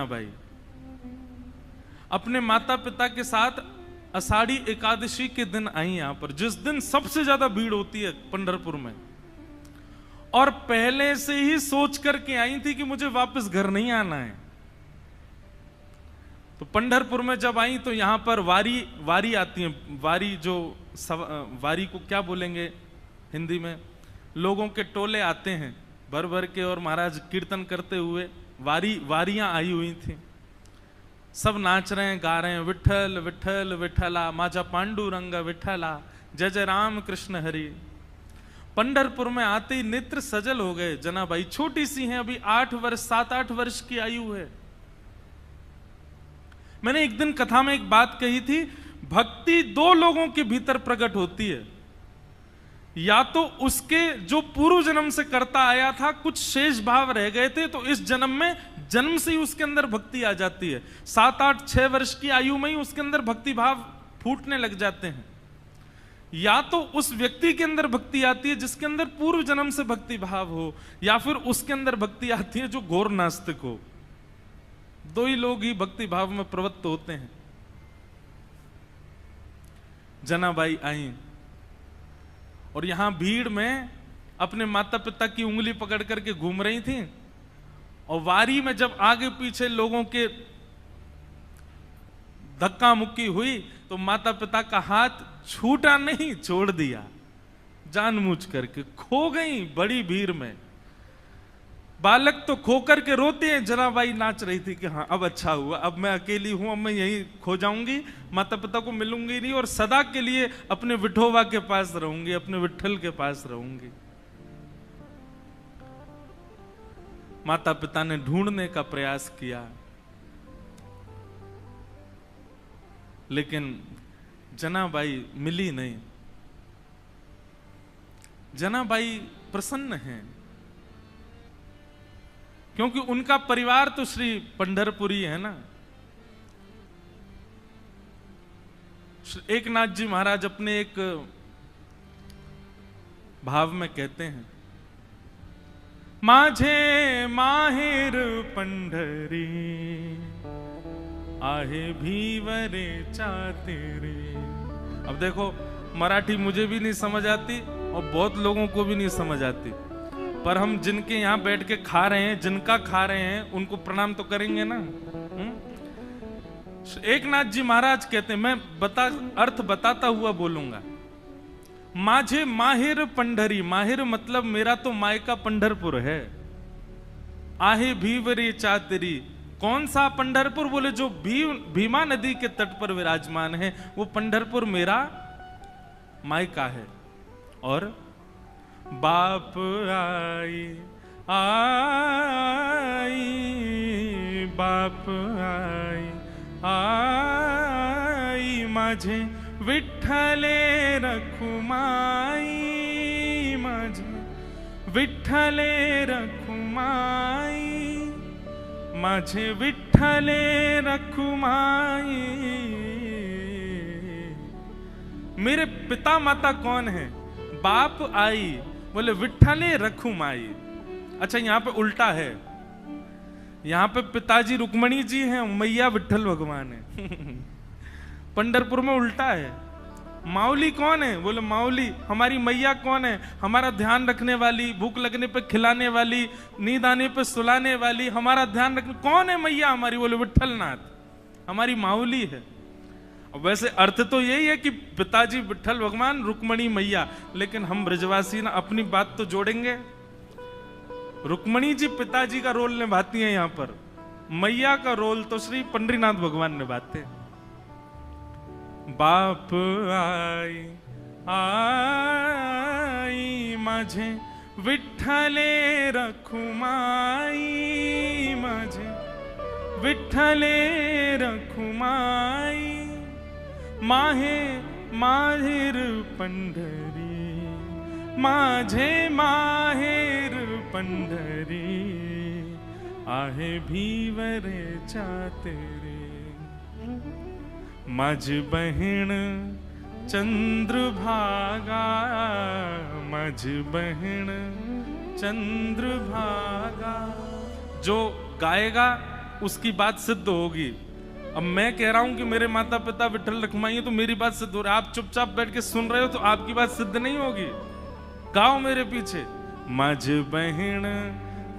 भाई अपने माता पिता के साथ आषाढ़ी एकादशी के दिन आई यहां पर, जिस दिन सबसे ज्यादा भीड़ होती है पंढरपुर में, और पहले से ही सोच करके आई थी कि मुझे वापस घर नहीं आना है। तो पंढरपुर में जब आई तो यहां पर वारी आती है। वारी को क्या बोलेंगे हिंदी में? लोगों के टोले आते हैं भर भर के, और महाराज कीर्तन करते हुए वारियां आई हुई थी। सब नाच रहे हैं, गा रहे हैं, विठल विठल विठला माजा पांडुरंग विठला, जय जय राम कृष्ण हरि। पंढरपुर में आते ही नेत्र सजल हो गए। जनाबाई छोटी सी हैं, अभी 7-8 वर्ष की आयु है। मैंने एक दिन कथा में एक बात कही थी, भक्ति दो लोगों के भीतर प्रकट होती है। या तो उसके जो पूर्व जन्म से करता आया था, कुछ शेष भाव रह गए थे, तो इस जन्म में जन्म से ही उसके अंदर भक्ति आ जाती है। 7-8-6 वर्ष की आयु में ही उसके अंदर भक्ति भाव फूटने लग जाते हैं। या तो उस व्यक्ति के अंदर भक्ति आती है जिसके अंदर पूर्व जन्म से भक्ति भाव हो, या फिर उसके अंदर भक्ति आती है जो घोर नास्तिक हो। दो ही लोग ही भक्ति भाव में प्रवृत्त होते हैं। जनाबाई आई और यहां भीड़ में अपने माता पिता की उंगली पकड़ करके घूम रही थी, और वारी में जब आगे पीछे लोगों के धक्का मुक्की हुई तो माता पिता का हाथ छूटा नहीं, छोड़ दिया जानबूझ करके। खो गई बड़ी भीड़ में। बालक तो खो करके रोते हैं। जनाबाई नाच रही थी कि हाँ अब अच्छा हुआ, अब मैं अकेली हूं, अब मैं यहीं खो जाऊंगी, माता पिता को मिलूंगी नहीं, और सदा के लिए अपने विठोबा के पास रहूंगी, अपने विठल के पास रहूंगी। माता पिता ने ढूंढने का प्रयास किया, लेकिन जनाबाई मिली नहीं। जनाबाई प्रसन्न हैं क्योंकि उनका परिवार तो श्री पंढरपुरी है ना। एकनाथ जी महाराज अपने एक भाव में कहते हैं, माझे माहेर पंढरी आहे भीवरे चातेरे। अब देखो, मराठी मुझे भी नहीं समझ आती और बहुत लोगों को भी नहीं समझ आती, पर हम जिनके यहां बैठ के खा रहे हैं, जिनका खा रहे हैं, उनको प्रणाम तो करेंगे ना। एकनाथ जी महाराज कहते हैं, मैं अर्थ बताता हुआ बोलूंगा। माझे माहिर पंढरी, माहिर मतलब मेरा तो मायका पंढरपुर है। आहे भीवरे चातरी, कौन सा पंढरपुर? बोले जो भीमा नदी के तट पर विराजमान है, वो पंढरपुर मेरा मायका है। और बाप आई आई, बाप आई आई, माझे विठ्ठले रखुमाई, माझे विठ्ठले रखुमाई, माझे विठ्ठले रखुमाई। मेरे पिता माता कौन है? बाप आई, बोले विठ्ठले रखुमाई। अच्छा, यहां पे उल्टा है। यहां पे पिताजी रुक्मणी जी हैं, मैया विठ्ठल भगवान है। पंढरपुर में उल्टा है। माउली कौन है? बोले माउली हमारी मैया कौन है? हमारा ध्यान रखने वाली, भूख लगने पे खिलाने वाली, नींद आने पे सुलाने वाली, हमारा ध्यान रखने कौन है मैया हमारी? बोले विठ्ठलनाथ, हमारी माउली है। वैसे अर्थ तो यही है कि पिताजी विठ्ठल भगवान, रुक्मणी मैया, लेकिन हम ब्रजवासी ना अपनी बात तो जोड़ेंगे। रुक्मणी जी पिताजी का रोल निभाती हैं यहां पर, मैया का रोल तो श्री पंडरीनाथ भगवान निभाते हैं। बाप आई आई, माझे विठ्ठले रखुमाई, माझे विठ्ठले रखुमाई, माहे माहेर पंढरी, माझे माहेर पंढरी, आहे भीवरे चातेरे। माझ बहिण चंद्रभागा, माझ बहिण चंद्रभागा। जो गाएगा उसकी बात सिद्ध होगी। अब मैं कह रहा हूं कि मेरे माता पिता विठल रखुमाई है, तो मेरी बात सिद्ध हो रही है। आप चुपचाप बैठ के सुन रहे हो तो आपकी बात सिद्ध नहीं होगी। गाओ मेरे पीछे। माझ बहन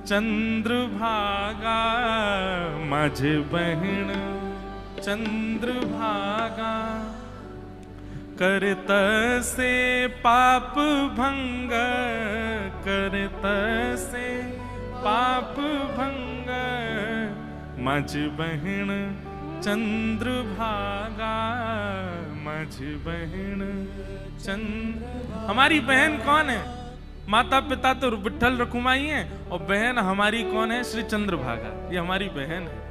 चंद्रभागा, माझ बहन चंद्रभागा, करत से पाप भंग, करत से पाप भंग, माझ बहन चंद्रभागा, माझ बहन चंद्र। हमारी बहन कौन है? माता पिता तो विठल रखुमाई हैं, और बहन हमारी कौन है? श्री चंद्रभागा, ये हमारी बहन है।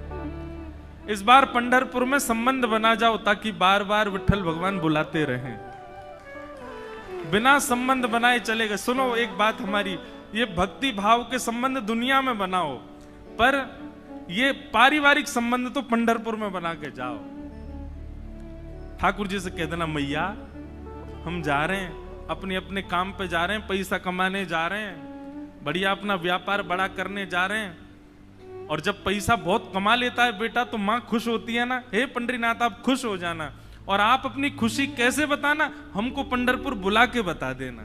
इस बार पंढरपुर में संबंध बना जाओ, ताकि बार बार विठल भगवान बुलाते रहें। बिना संबंध बनाए चलेगा। सुनो एक बात हमारी, ये भक्ति भाव के संबंध दुनिया में बनाओ, पर ये पारिवारिक संबंध तो पंढरपुर में बना के जाओ। ठाकुर जी से कह देना, मैया हम जा रहे हैं, अपने अपने काम पे जा रहे हैं, पैसा कमाने जा रहे हैं, बढ़िया अपना व्यापार बड़ा करने जा रहे हैं। और जब पैसा बहुत कमा लेता है बेटा, तो माँ खुश होती है ना, हे पंडरीनाथ आप खुश हो जाना। और आप अपनी खुशी कैसे बताना? हमको पंढरपुर बुला के बता देना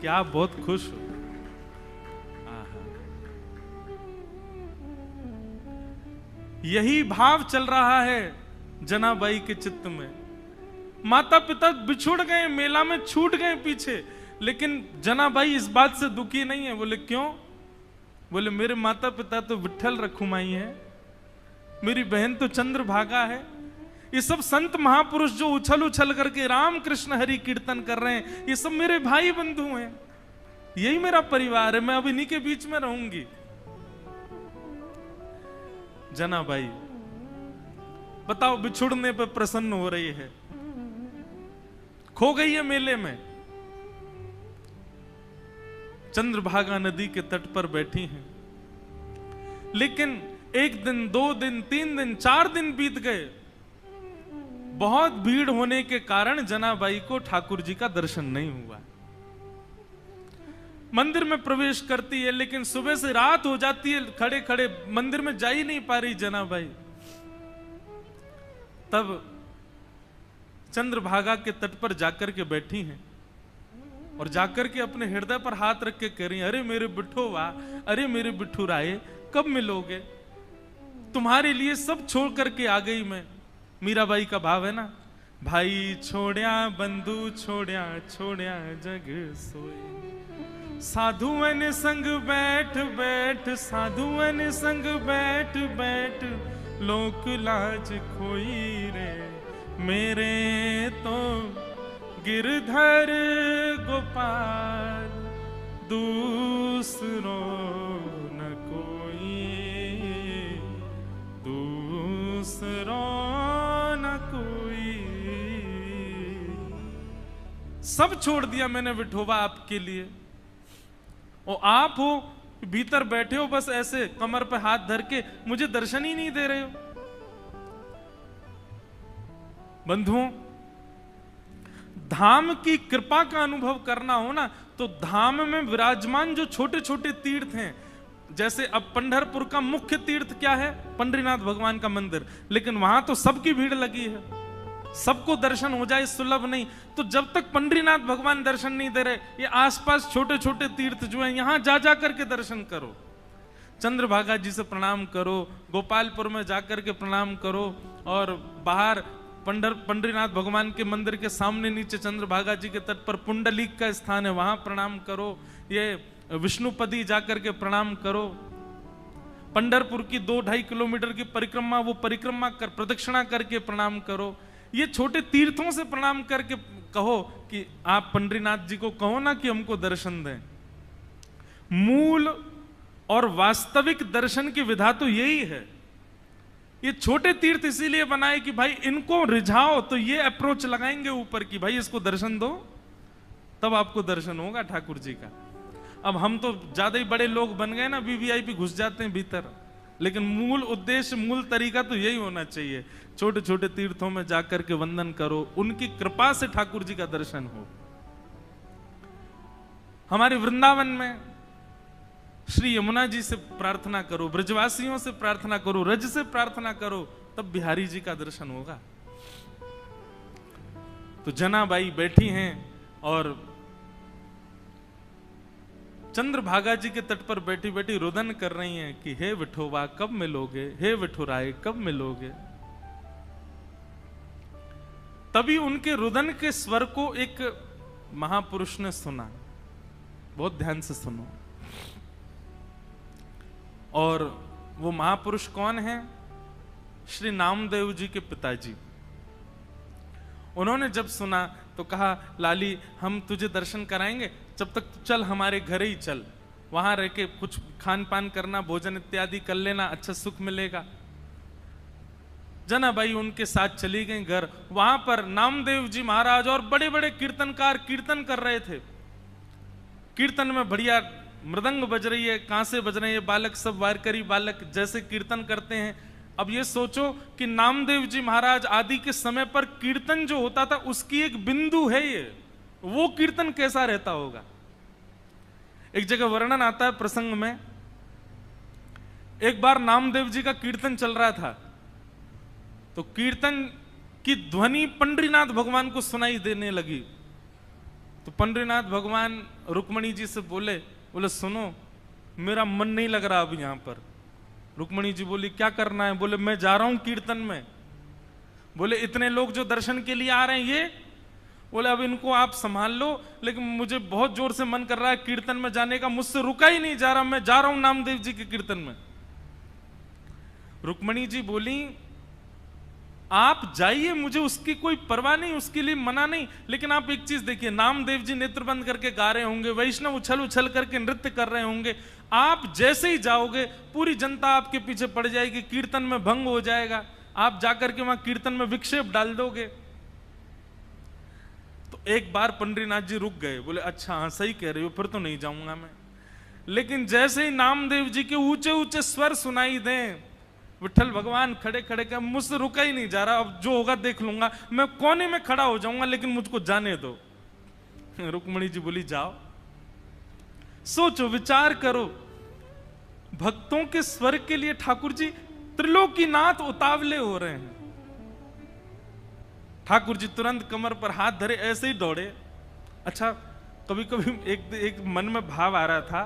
कि आप बहुत खुश हो। यही भाव चल रहा है जनाबाई के चित्त में। माता पिता बिछुड़ गए, मेला में छूट गए पीछे, लेकिन जनाबाई इस बात से दुखी नहीं है। बोले क्यों? बोले मेरे माता पिता तो विठल रखुमाई है, मेरी बहन तो चंद्रभागा है। ये सब संत महापुरुष जो उछल उछल करके राम कृष्ण हरि कीर्तन कर रहे हैं, ये सब मेरे भाई बंधु हैं, यही मेरा परिवार है, मैं अब इन्हीं के बीच में रहूंगी। जनाबाई बताओ, बिछुड़ने पे प्रसन्न हो रही है, खो गई है मेले में, चंद्रभागा नदी के तट पर बैठी हैं। लेकिन एक दिन, 2 दिन, 3 दिन, 4 दिन बीत गए। बहुत भीड़ होने के कारण जनाबाई को ठाकुर जी का दर्शन नहीं हुआ। मंदिर में प्रवेश करती है, लेकिन सुबह से रात हो जाती है, खड़े खड़े मंदिर में जा ही नहीं पा रही जनाबाई। तब चंद्रभागा के तट पर जाकर के बैठी हैं, और जाकर के अपने हृदय पर हाथ रख के कह रही, अरे मेरे बिट्ठोवा, अरे मेरे बिट्ठू राय, कब मिलोगे? तुम्हारे लिए सब छोड़ करके आ गई मैं। मीराबाई का भाव है ना, भाई छोड़या बंधु छोड़या, छोड़या जग सोए, साधुअन संग बैठ बैठ, साधुअन संग बैठ बैठ, लोक लाज खोई रे, मेरे तो गिरधर गोपाल दूसरो न कोई, दूसरो न कोई। सब छोड़ दिया मैंने विठोबा आपके लिए, और आप हो भीतर बैठे हो बस ऐसे कमर पे हाथ धर के, मुझे दर्शन ही नहीं दे रहे हो। बंधुओं, धाम की कृपा का अनुभव करना हो ना, तो धाम में विराजमान जो छोटे छोटे तीर्थ हैं, जैसे अब पंढरपुर का मुख्य तीर्थ क्या है? पंडरीनाथ भगवान का मंदिर, लेकिन वहां तो सबकी भीड़ लगी है, सबको दर्शन हो जाए सुलभ नहीं। तो जब तक पंडरीनाथ भगवान दर्शन नहीं दे रहे, ये आसपास छोटे छोटे तीर्थ जो हैं, यहां जा जा करके दर्शन करो। चंद्रभागा जी से प्रणाम करो, गोपालपुर में जाकर के प्रणाम करो, और बाहर पंडरीनाथ भगवान के मंदिर के सामने नीचे चंद्रभागा जी के तट पर पुंडलीक का स्थान है, वहां प्रणाम करो। ये विष्णुपदी जाकर के प्रणाम करो। पंढरपुर की 2-2.5 किलोमीटर की परिक्रमा, वो परिक्रमा कर प्रदक्षिणा करके प्रणाम करो। ये छोटे तीर्थों से प्रणाम करके कहो कि आप पंडरीनाथ जी को कहो ना कि हमको दर्शन दें। मूल और वास्तविक दर्शन की विधा तो यही है। ये छोटे तीर्थ इसीलिए बनाए कि भाई इनको रिझाओ, तो ये अप्रोच लगाएंगे ऊपर की भाई इसको दर्शन दो, तब आपको दर्शन होगा ठाकुर जी का। अब हम तो ज्यादा ही बड़े लोग बन गए ना, वीवीआईपी घुस जाते हैं भीतर, लेकिन मूल उद्देश्य, मूल तरीका तो यही होना चाहिए। छोटे छोटे तीर्थों में जाकर के वंदन करो, उनकी कृपा से ठाकुर जी का दर्शन हो। हमारे वृंदावन में श्री यमुना जी से प्रार्थना करो, ब्रजवासियों से प्रार्थना करो, रज से प्रार्थना करो, तब बिहारी जी का दर्शन होगा। तो जनाबाई बैठी हैं और चंद्रभागा जी के तट पर बैठी बैठी रुदन कर रही हैं कि हे विठोबा कब मिलोगे, हे विठुराय कब मिलोगे। तभी उनके रुदन के स्वर को एक महापुरुष ने सुना, बहुत ध्यान से सुनो। और वो महापुरुष कौन है? श्री नामदेव जी के पिताजी। उन्होंने जब सुना तो कहा, लाली हम तुझे दर्शन कराएंगे, जब तक चल हमारे घर ही चल, वहां रह के कुछ खान पान करना, भोजन इत्यादि कर लेना, अच्छा सुख मिलेगा। जनाबाई उनके साथ चली गई घर। वहां पर नामदेव जी महाराज और बड़े बड़े कीर्तनकार कीर्तन कर रहे थे। कीर्तन में बढ़िया मृदंग बज रही है, कांसे बज रहे हैं, बालक सब वारकरी बालक जैसे कीर्तन करते हैं। अब ये सोचो कि नामदेव जी महाराज आदि के समय पर कीर्तन जो होता था उसकी एक बिंदु है ये, वो कीर्तन कैसा रहता होगा। एक जगह वर्णन आता है प्रसंग में, एक बार नामदेव जी का कीर्तन चल रहा था, तो कीर्तन की ध्वनि पंडरीनाथ भगवान को सुनाई देने लगी। तो पंडरीनाथ भगवान रुक्मणी जी से बोले सुनो मेरा मन नहीं लग रहा अब यहां पर। रुक्मणी जी बोली क्या करना है? बोले मैं जा रहा हूं कीर्तन में। बोले इतने लोग जो दर्शन के लिए आ रहे हैं ये? बोले अब इनको आप संभाल लो, लेकिन मुझे बहुत जोर से मन कर रहा है कीर्तन में जाने का, मुझसे रुका ही नहीं जा रहा, मैं जा रहा हूं नामदेव जी के कीर्तन में। रुक्मणी जी बोली आप जाइए, मुझे उसकी कोई परवाह नहीं, उसके लिए मना नहीं, लेकिन आप एक चीज देखिए, नामदेव जी नेत्र बंद करके गा रहे होंगे, वैष्णव उछल उछल करके नृत्य कर रहे होंगे, आप जैसे ही जाओगे पूरी जनता आपके पीछे पड़ जाएगी, कीर्तन में भंग हो जाएगा, आप जाकर के वहां कीर्तन में विक्षेप डाल दोगे। तो एक बार पंडरीनाथ जी रुक गए, बोले अच्छा हाँ सही कह रहे हो, फिर तो नहीं जाऊंगा मैं। लेकिन जैसे ही नामदेव जी के ऊंचे ऊंचे स्वर सुनाई दें, विठल भगवान खड़े खड़े के मुझसे रुका ही नहीं जा रहा, अब जो होगा देख लूंगा, मैं कोने में खड़ा हो जाऊंगा, लेकिन मुझको जाने दो। रुक्मणी जी बोली जाओ। सोचो विचार करो, भक्तों के स्वर के लिए ठाकुर जी त्रिलोकीनाथ उतावले हो रहे हैं। ठाकुर जी तुरंत कमर पर हाथ धरे ऐसे ही दौड़े। अच्छा कभी कभी एक मन में भाव आ रहा था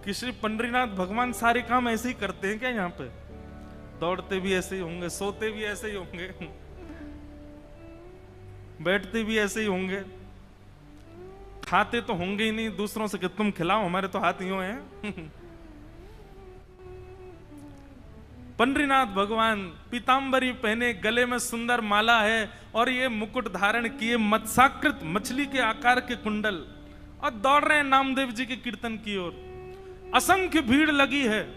कि श्री पंडरीनाथ भगवान सारे काम ऐसे ही करते हैं क्या? यहाँ पे दौड़ते भी ऐसे ही होंगे, सोते भी ऐसे ही होंगे, बैठते भी ऐसे ही होंगे, खाते तो होंगे ही नहीं दूसरों से कि तुम खिलाओ, हमारे तो हाथ यूं हैं। पंडरीनाथ भगवान पीतांबरी पहने, गले में सुंदर माला है और ये मुकुट धारण किए, मत्स्याकृत मछली के आकार के कुंडल, और दौड़ रहे हैं नामदेव जी के कीर्तन की ओर। असंख्य भीड़ लगी है।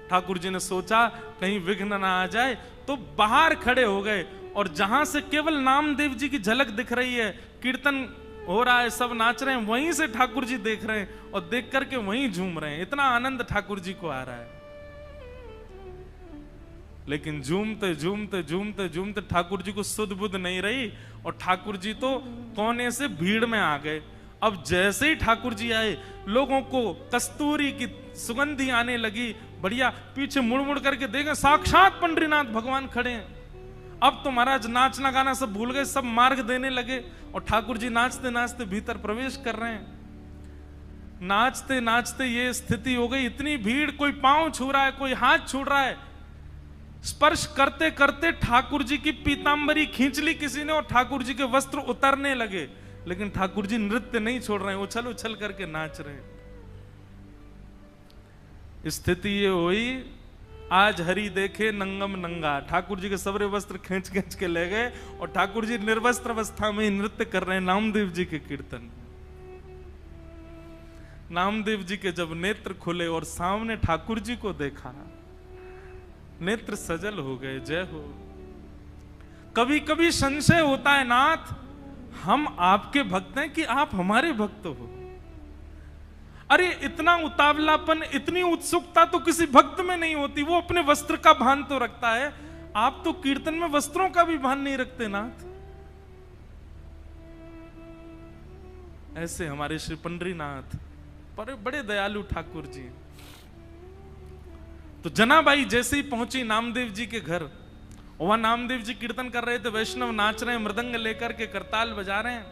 ठाकुर जी ने सोचा कहीं विघ्न ना आ जाए, तो बाहर खड़े हो गए, और जहां से केवल नामदेव जी की झलक दिख रही है, कीर्तन हो रहा है, सब नाच रहे हैं, वहीं से ठाकुर जी देख रहे हैं और देख करके वहीं झूम रहे हैं। इतना आनंद ठाकुर जी को आ रहा है। लेकिन झूमते झूमते झूमते झूमते ठाकुर जी को सुध बुध नहीं रही, और ठाकुर जी तो कोने से भीड़ में आ गए। अब जैसे ही ठाकुर जी आए, लोगों को कस्तूरी की सुगंधी आने लगी, बढ़िया, पीछे मुड़ मुड़ करके देखें साक्षात पंडरीनाथ भगवान खड़े हैं। अब तो महाराज नाचना गाना सब भूल गए, सब मार्ग देने लगे, और ठाकुर जी नाचते नाचते भीतर प्रवेश कर रहे हैं। नाचते नाचते ये स्थिति हो गई, इतनी भीड़, कोई पांव छू रहा है, कोई हाथ छू रहा है, स्पर्श करते करते ठाकुर जी की पीतांबरी खींच ली किसी ने, और ठाकुर जी के वस्त्र उतरने लगे, लेकिन ठाकुर जी नृत्य नहीं छोड़ रहे हैं, उछल उछल करके नाच रहे हैं। स्थिति ये हुई, आज हरि देखे नंगम नंगा, ठाकुर जी के सबरे वस्त्र खींच खींच के ले गए, और ठाकुर जी निर्वस्त्र अवस्था में नृत्य कर रहे हैं नामदेव जी के कीर्तन। नामदेव जी के जब नेत्र खुले और सामने ठाकुर जी को देखा, नेत्र सजल हो गए। जय हो। कभी कभी संशय होता है नाथ, हम आपके भक्त हैं कि आप हमारे भक्त हो। अरे इतना उतावलापन, इतनी उत्सुकता तो किसी भक्त में नहीं होती, वो अपने वस्त्र का भान तो रखता है, आप तो कीर्तन में वस्त्रों का भी भान नहीं रखते नाथ। ऐसे हमारे श्री पंडरीनाथ पर बड़े दयालु ठाकुर जी। तो जनाबाई जैसे ही पहुंची नामदेव जी के घर, वहां नामदेव जी कीर्तन कर रहे थे, वैष्णव नाच रहे हैं, मृदंग लेकर के करताल बजा रहे हैं।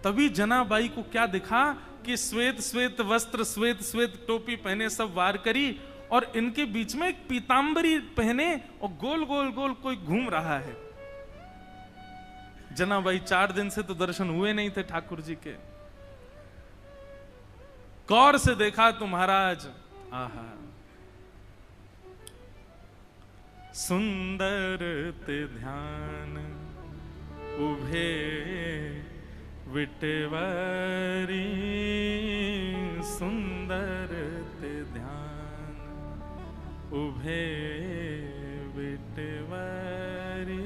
तभी जनाबाई को क्या दिखा कि श्वेत श्वेत वस्त्र, श्वेत श्वेत टोपी पहने सब वार करी, और इनके बीच में एक पीतांबरी पहने और गोल गोल गोल कोई घूम रहा है। जनाबाई 4 दिन से तो दर्शन हुए नहीं थे ठाकुर जी के। गौर से देखा तो महाराज, आहा, सुंदर ते ध्यान उभे विटवारी, सुंदर ते ध्यान उभे विटवारी,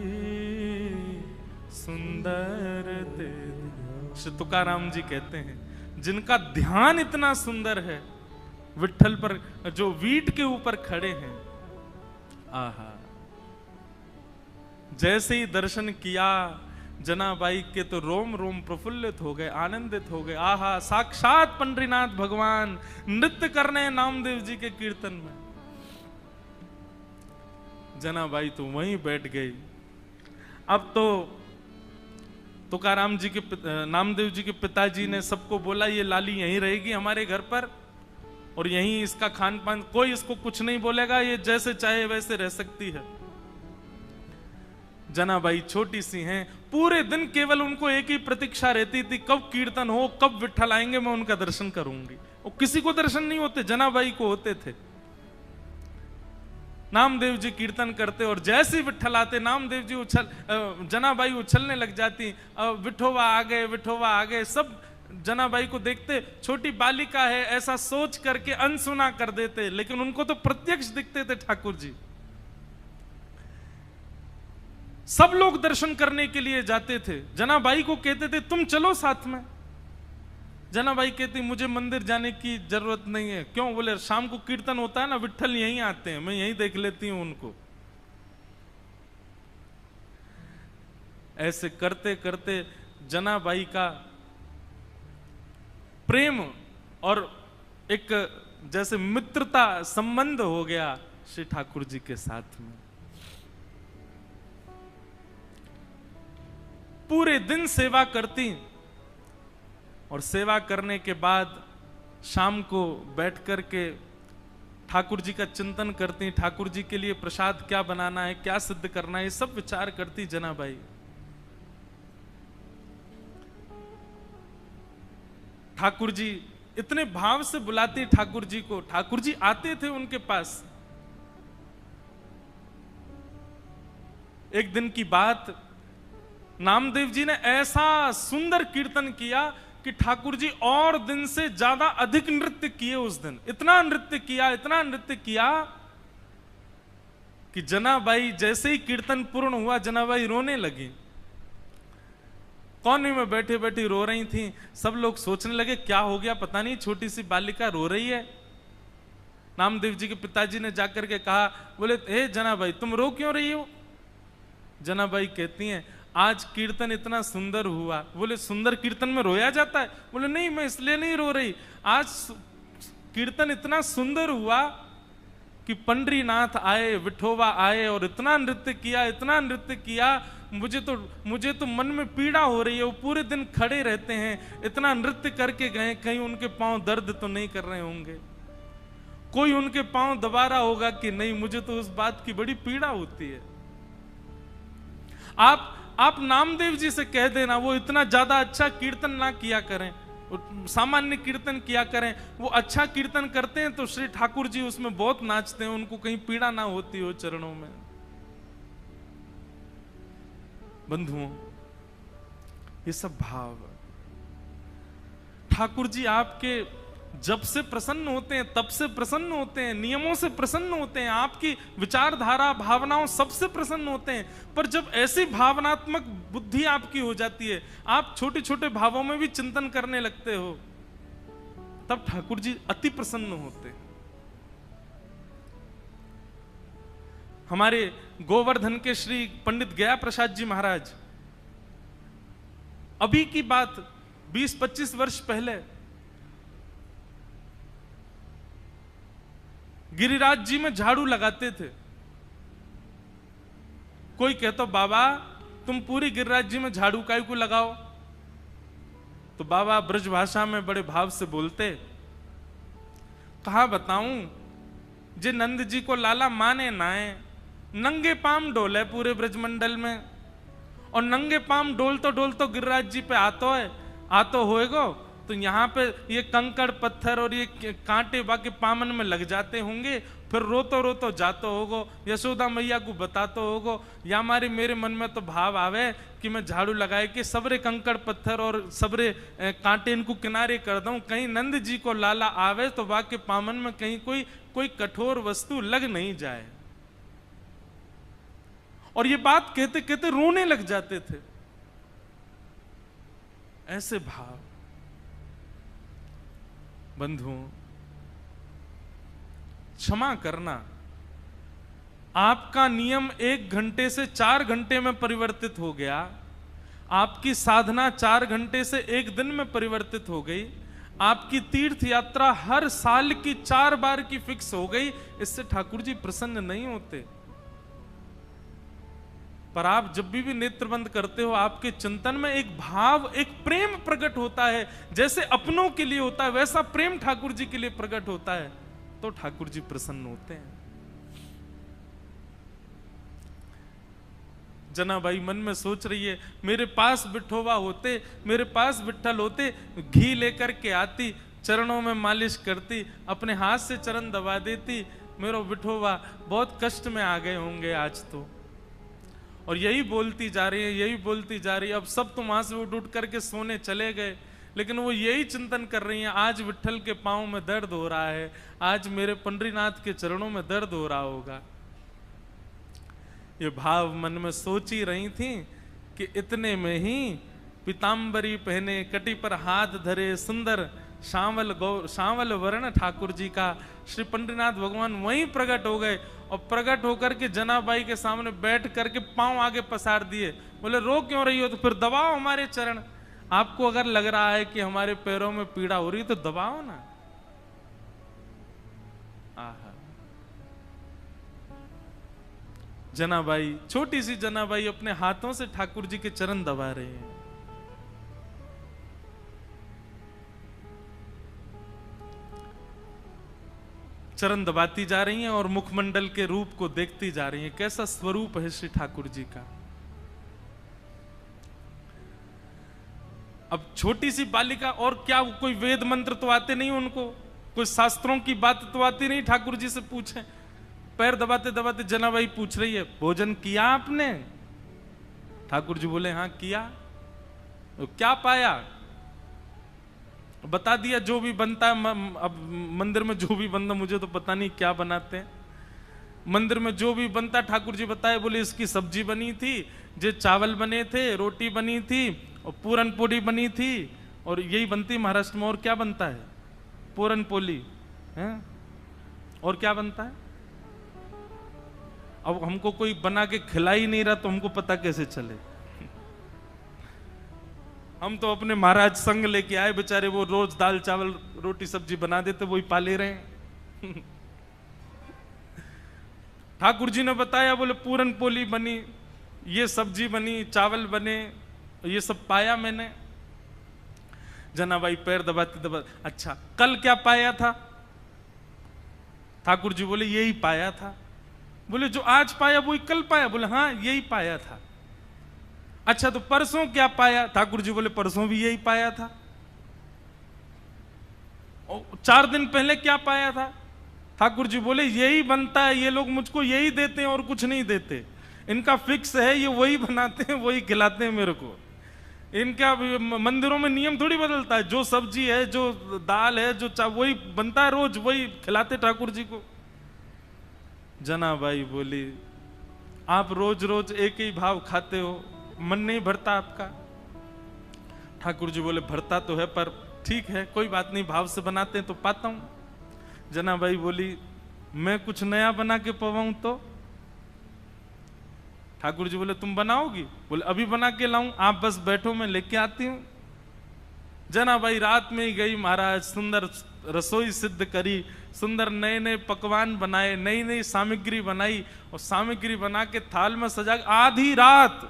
सुंदर ते। श्री तुकाराम जी कहते हैं, जिनका ध्यान इतना सुंदर है विट्ठल पर, जो वीट के ऊपर खड़े हैं, आहा, जैसे ही दर्शन किया जनाबाई के तो रोम रोम प्रफुल्लित हो गए, आनंदित हो गए। आहा, साक्षात पंडरीनाथ भगवान नृत्य करने नामदेव जी के कीर्तन में। जनाबाई तो वहीं बैठ गई। अब तो तुकाराम जी के नामदेव जी के पिताजी ने सबको बोला, ये लाली यहीं रहेगी हमारे घर पर, और यहीं इसका खान पान, कोई इसको कुछ नहीं बोलेगा, ये जैसे चाहे वैसे रह सकती है। जनाबाई छोटी सी हैं, पूरे दिन केवल उनको एक ही प्रतीक्षा रहती थी, कब कीर्तन हो, कब विट्ठल आएंगे, मैं उनका दर्शन करूंगी। और किसी को दर्शन नहीं होते, जनाबाई को होते थे। नामदेव जी कीर्तन करते और जैसे ही विट्ठल आते, नामदेव जी जनाबाई उछलने लग जाती, विठोवा आ गए, विठोवा आ गए। सब जनाबाई को देखते, छोटी बालिका है ऐसा सोच करके अनसुना कर देते, लेकिन उनको तो प्रत्यक्ष दिखते थे ठाकुर जी। सब लोग दर्शन करने के लिए जाते थे, जनाबाई को कहते थे तुम चलो साथ में। जनाबाई कहती मुझे मंदिर जाने की जरूरत नहीं है। क्यों? बोले शाम को कीर्तन होता है ना, विट्ठल यहीं आते हैं, मैं यहीं देख लेती हूं उनको। ऐसे करते करते जनाबाई का प्रेम और एक जैसे मित्रता संबंध हो गया श्री ठाकुर जी के साथ में। पूरे दिन सेवा करती, और सेवा करने के बाद शाम को बैठ करके ठाकुर जी का चिंतन करती, ठाकुर जी के लिए प्रसाद क्या बनाना है, क्या सिद्ध करना है, ये सब विचार करती जनाबाई। ठाकुर जी इतने भाव से बुलाती ठाकुर जी को, ठाकुर जी आते थे उनके पास। एक दिन की बात, नामदेव जी ने ऐसा सुंदर कीर्तन किया कि ठाकुर जी और दिन से ज्यादा अधिक नृत्य किए उस दिन। इतना नृत्य किया कि जनाबाई जैसे ही कीर्तन पूर्ण हुआ, जनाबाई रोने लगी। कोने में बैठे बैठी रो रही थी। सब लोग सोचने लगे क्या हो गया, पता नहीं छोटी सी बालिका रो रही है। नामदेव जी के पिताजी ने जाकर के कहा, बोले हे जनाबाई तुम रो क्यों रही हो? जनाबाई कहती हैं आज कीर्तन इतना सुंदर हुआ। बोले सुंदर कीर्तन में रोया जाता है? बोले नहीं, मैं इसलिए नहीं रो रही, आज कीर्तन इतना सुंदर हुआ कि पंडरीनाथ आए, विठोबा आए और इतना नृत्य किया, मुझे तो मन में पीड़ा हो रही है। वो पूरे दिन खड़े रहते हैं, इतना नृत्य करके गए, कहीं उनके पांव दर्द तो नहीं कर रहे होंगे, कोई उनके पांव दबा रहा होगा कि नहीं, मुझे तो उस बात की बड़ी पीड़ा होती है। आप नामदेव जी से कह देना वो इतना ज्यादा अच्छा कीर्तन ना किया करें, सामान्य कीर्तन किया करें। वो अच्छा कीर्तन करते हैं तो श्री ठाकुर जी उसमें बहुत नाचते हैं, उनको कहीं पीड़ा ना होती हो चरणों में। बंधुओं, ये सब भाव ठाकुर जी आपके जब से प्रसन्न होते हैं, तब से प्रसन्न होते हैं, नियमों से प्रसन्न होते हैं, आपकी विचारधारा भावनाओं सबसे प्रसन्न होते हैं। पर जब ऐसी भावनात्मक बुद्धि आपकी हो जाती है, आप छोटे छोटे भावों में भी चिंतन करने लगते हो, तब ठाकुर जी अति प्रसन्न होते हैं। हमारे गोवर्धन के श्री पंडित गया प्रसाद जी महाराज, अभी की बात 20-25 वर्ष पहले गिरिराज जी में झाड़ू लगाते थे। कोई कहता बाबा तुम पूरी गिरिराज जी में झाड़ू काहे को लगाओ, तो बाबा ब्रज भाषा में बड़े भाव से बोलते, कहा बताऊं, जे नंद जी को लाला माने नाए, नंगे पाम डोले पूरे ब्रजमंडल में, और नंगे पाम डोल तो गिरिराज जी पे आतो होएगो, तो यहाँ पे ये कंकड़ पत्थर और ये कांटे बाकी पामन में लग जाते होंगे, फिर रोतो जातो होगो, यशोदा मैया को बतातो होगो, या हमारे मेरे मन में तो भाव आवे कि मैं झाड़ू लगाए कि सबरे कंकड़ पत्थर और सबरे कांटे इनको किनारे कर दूं, कहीं नंद जी को लाला आवे तो बाकी पामन में कहीं कोई कठोर वस्तु लग नहीं जाए। और ये बात कहते कहते रोने लग जाते थे। ऐसे भाव बंधुओं, क्षमा करना, आपका नियम 1 घंटे से 4 घंटे में परिवर्तित हो गया, आपकी साधना 4 घंटे से 1 दिन में परिवर्तित हो गई, आपकी तीर्थ यात्रा हर साल की 4 बार की फिक्स हो गई, इससे ठाकुर जी प्रसन्न नहीं होते। पर आप जब भी नेत्र बंद करते हो, आपके चिंतन में एक भाव, एक प्रेम प्रकट होता है, जैसे अपनों के लिए होता है वैसा प्रेम ठाकुर जी के लिए प्रकट होता है, तो ठाकुर जी प्रसन्न होते हैं। जनाबाई मन में सोच रही है, मेरे पास बिठोवा होते, मेरे पास विठ्ठल होते, घी लेकर के आती, चरणों में मालिश करती, अपने हाथ से चरण दबा देती, मेरा बिठोवा बहुत कष्ट में आ गए होंगे आज तो। और यही बोलती जा रही है, यही बोलती जा रही है। अब सब तो वहां से उठ करके सोने चले गए, लेकिन वो यही चिंतन कर रही हैं, आज विठ्ठल के पांव में दर्द हो रहा है, आज मेरे पंडरीनाथ के चरणों में दर्द हो रहा होगा। ये भाव मन में सोच ही रही थी कि इतने में ही पीताम्बरी पहने, कटी पर हाथ धरे, सुंदर सांवल वर्ण ठाकुर जी का श्री पंडरीनाथ भगवान वहीं प्रकट हो गए, और प्रकट होकर के जनाबाई के सामने बैठ करके पांव आगे पसार दिए, बोले रो क्यों रही हो, तो फिर दबाओ हमारे चरण, आपको अगर लग रहा है कि हमारे पैरों में पीड़ा हो रही है तो दबाओ ना। आहा, जनाबाई, छोटी सी जनाबाई अपने हाथों से ठाकुर जी के चरण दबा रहे हैं। चरण दबाती जा रही हैं और मुखमंडल के रूप को देखती जा रही हैं, कैसा स्वरूप है श्री ठाकुर जी का। अब छोटी सी बालिका, और क्या कोई वेद मंत्र तो आते नहीं उनको, कोई शास्त्रों की बात तो आती नहीं, ठाकुर जी से पूछे। पैर दबाते दबाते जनाबाई पूछ रही है, भोजन किया आपने? ठाकुर जी बोले हाँ किया। तो क्या पाया? बता दिया जो भी बनता है। अब मंदिर में जो भी बनता, मुझे तो पता नहीं क्या बनाते हैं, मंदिर में जो भी बनता ठाकुर जी बताए, बोले इसकी सब्जी बनी थी, जे चावल बने थे, रोटी बनी थी और पूरन पोली बनी थी, और यही बनती महाराष्ट्र में। और क्या बनता है? पूरन पोली है। और क्या बनता है? अब हमको कोई बना के खिला ही नहीं रहा तो हमको पता कैसे चले। हम तो अपने महाराज संग लेके आए, बेचारे वो रोज दाल चावल रोटी सब्जी बना देते, वही पा ले रहे हैं। ठाकुर जी ने बताया, बोले पूरन पोली बनी, ये सब्जी बनी, चावल बने, ये सब पाया मैंने। जनाबाई पैर दबाते दबाते, अच्छा कल क्या पाया था? ठाकुर जी बोले यही पाया था। बोले जो आज पाया वही कल पाया? बोले हाँ यही पाया था। अच्छा तो परसों क्या पाया? ठाकुर जी बोले परसों भी यही पाया था। और 4 दिन पहले क्या पाया था? ठाकुर जी बोले यही बनता है, ये लोग मुझको यही देते हैं और कुछ नहीं देते, इनका फिक्स है, ये वही बनाते हैं वही खिलाते हैं मेरे को। इनका मंदिरों में नियम थोड़ी बदलता है, जो सब्जी है, जो दाल है, जो वही बनता है, रोज वही खिलाते ठाकुर जी को। जनाबाई बोली आप रोज रोज एक ही भाव खाते हो, मन नहीं भरता आपका? ठाकुर जी बोले भरता तो है, पर ठीक है कोई बात नहीं, भाव से बनाते हैं तो पाता हूं। जनाबाई बोली मैं कुछ नया बना के पवाऊं तो? ठाकुर जी बोले तुम बनाओगी? बोले अभी बना के लाऊं, आप बस बैठो मैं लेके आती हूं। जनाबाई रात में ही गई महाराज, सुंदर रसोई सिद्ध करी, सुंदर नए नए पकवान बनाए, नई नई सामग्री बनाई और सामग्री बना के थाल में सजा। आधी रात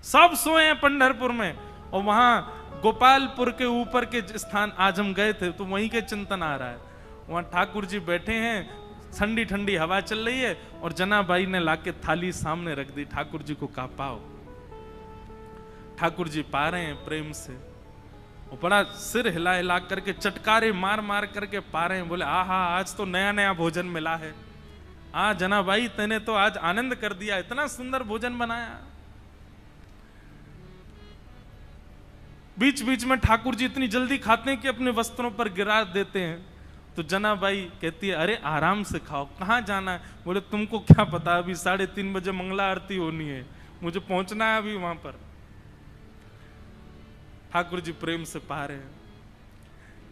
सब सोए हैं पंढरपुर में, और वहां गोपालपुर के ऊपर के स्थान आज हम गए थे तो वहीं के चिंतन आ रहा है। वहां ठाकुर जी बैठे हैं, ठंडी ठंडी हवा चल रही है, और जनाबाई ने लाके थाली सामने रख दी। ठाकुर जी को कहा पाओ। ठाकुर जी पा रहे हैं प्रेम से, वो बड़ा सिर हिला हिला करके चटकारे मार मार करके पा रहे हैं। बोले आहा, आज तो नया नया भोजन मिला है। जनाबाई तेने तो आज आनंद कर दिया, इतना सुंदर भोजन बनाया। बीच बीच में ठाकुर जी इतनी जल्दी खाते हैं कि अपने वस्त्रों पर गिरा देते हैं। तो जनाबाई कहती है अरे आराम से खाओ, कहाँ जाना है? बोले तुमको क्या पता, अभी 3:30 बजे मंगला आरती होनी है, मुझे पहुंचना है अभी वहां पर। ठाकुर जी प्रेम से पा रहे हैं।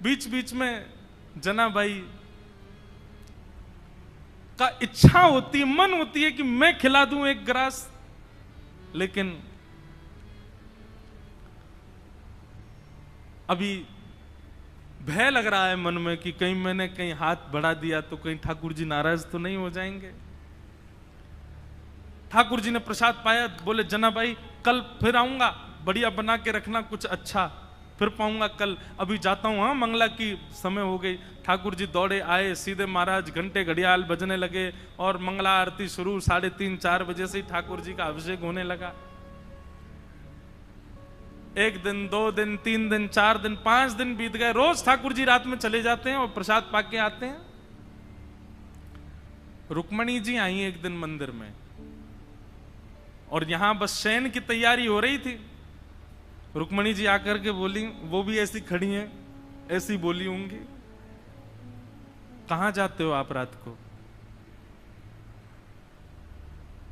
बीच बीच में जनाबाई का इच्छा होती है, मन होती है कि मैं खिला दूं एक ग्रास, लेकिन अभी भय लग रहा है मन में कि कहीं मैंने कहीं हाथ बढ़ा दिया तो कहीं ठाकुर जी नाराज तो नहीं हो जाएंगे। ठाकुर जी ने प्रसाद पाया, बोले जनाबाई कल फिर आऊंगा, बढ़िया बना के रखना कुछ अच्छा, फिर पाऊंगा कल, अभी जाता हूं। हाँ, मंगला की समय हो गई। ठाकुर जी दौड़े आए, सीधे महाराज घंटे घड़ियाल बजने लगे और मंगला आरती शुरू। 3:30-4 बजे से ही ठाकुर जी का अभिषेक होने लगा। 1 दिन, 2 दिन, 3 दिन, 4 दिन, 5 दिन बीत गए। रोज ठाकुर जी रात में चले जाते हैं और प्रसाद पाके आते हैं। रुक्मणी जी आई एक दिन मंदिर में, और यहां बस शयन की तैयारी हो रही थी। रुक्मणी जी आकर के बोली, वो भी ऐसी खड़ी हैं, ऐसी बोली होंगी, कहां जाते हो आप रात को?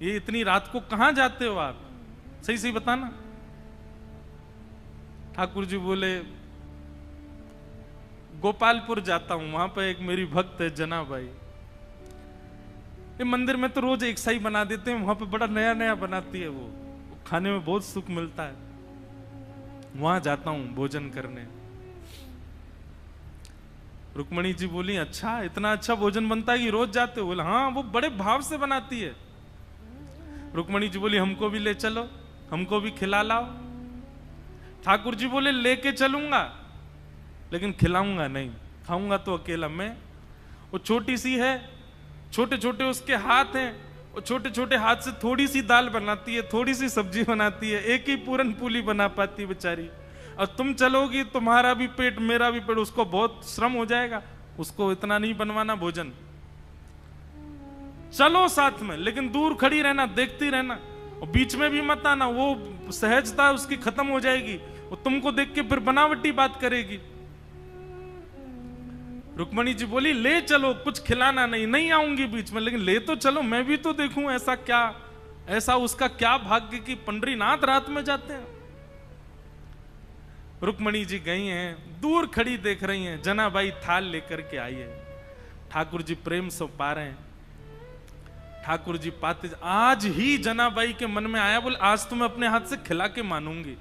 ये इतनी रात को कहां जाते हो आप, सही सही बताना। ठाकुर जी बोले गोपालपुर जाता हूं, वहां पर एक मेरी भक्त है जनाबाई, ये मंदिर में तो रोज एक सा ही बना देते हैं, वहां पे बड़ा नया नया बनाती है, वो खाने में बहुत सुख मिलता है, वहां जाता हूं भोजन करने। रुक्मणी जी बोली अच्छा, इतना अच्छा भोजन बनता है कि रोज जाते हो? बोले हाँ, वो बड़े भाव से बनाती है। रुक्मणी जी बोली हमको भी ले चलो, हमको भी खिला लाओ। ठाकुर जी बोले लेके चलूंगा, लेकिन खिलाऊंगा नहीं, खाऊंगा तो अकेला मैं। वो छोटी सी है, छोटे छोटे उसके हाथ हैं, वो छोटे छोटे हाथ से थोड़ी सी दाल बनाती है, थोड़ी सी सब्जी बनाती है, एक ही पूरन पूली बना पाती है बेचारी। और तुम चलोगी, तुम्हारा भी पेट मेरा भी पेट, उसको बहुत श्रम हो जाएगा, उसको इतना नहीं बनवाना भोजन। चलो साथ में, लेकिन दूर खड़ी रहना, देखती रहना, और बीच में भी मत आना, वो सहजता उसकी खत्म हो जाएगी, वो तुमको देख के फिर बनावटी बात करेगी। रुक्मणी जी बोली ले चलो, कुछ खिलाना नहीं, नहीं आऊंगी बीच में, लेकिन ले तो चलो, मैं भी तो देखूं ऐसा क्या, ऐसा उसका क्या भाग्य कि पंडरीनाथ रात में जाते हैं। रुक्मणी जी गई हैं, दूर खड़ी देख रही हैं, जनाबाई थाल लेकर के आई है। ठाकुर जी प्रेम से पा रहे हैं। ठाकुर जी पाते, आज ही जनाबाई के मन में आया, बोले आज तो मैं अपने हाथ से खिला के मानूंगी,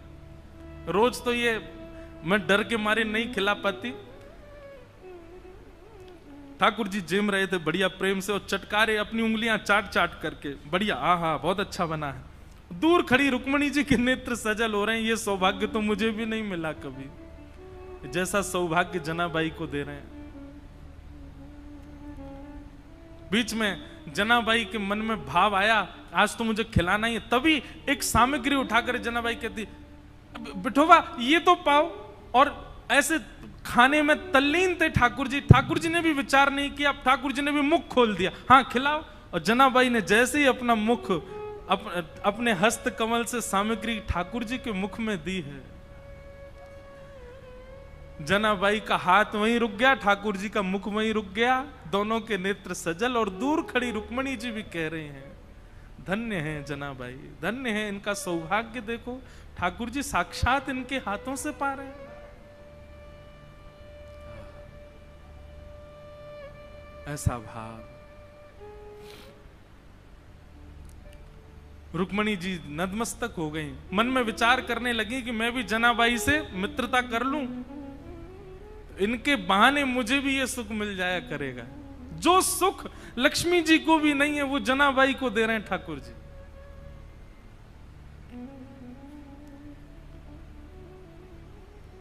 रोज तो ये मैं डर के मारे नहीं खिला पाती। ठाकुर जी जेम रहे थे बढ़िया प्रेम से, और चटकारे अपनी उंगलियां चाट चाट करके, बढ़िया आहा बहुत अच्छा बना है। दूर खड़ी रुक्मणी जी के नेत्र सजल हो रहे हैं, ये सौभाग्य तो मुझे भी नहीं मिला कभी, जैसा सौभाग्य जनाबाई को दे रहे हैं। बीच में जनाबाई के मन में भाव आया, आज तो मुझे खिलाना ही है। तभी एक सामग्री उठाकर जनाबाई कहती बिठोबा ये तो पाओ, और ऐसे खाने में तल्लीन थे ठाकुर जी। ठाकुर जी ने भी विचार नहीं किया, ठाकुर जी ने भी मुख खोल दिया, हाँ खिलाओ। और जनाबाई ने जैसे ही अपना मुख अपने हस्त कमल से सामग्री ठाकुर जी के मुख में दी है, जनाबाई का हाथ वहीं रुक गया, ठाकुर जी का मुख वहीं रुक गया, दोनों के नेत्र सजल। और दूर खड़ी रुक्मणी जी भी कह रहे हैं धन्य है जनाबाई, धन्य है, इनका सौभाग्य देखो, ठाकुर जी साक्षात इनके हाथों से पा रहे हैं। ऐसा भाव। रुक्मणी जी नतमस्तक हो गई, मन में विचार करने लगी कि मैं भी जनाबाई से मित्रता कर लूं, इनके बहाने मुझे भी ये सुख मिल जाया करेगा। जो सुख लक्ष्मी जी को भी नहीं है वो जनाबाई को दे रहे हैं ठाकुर जी।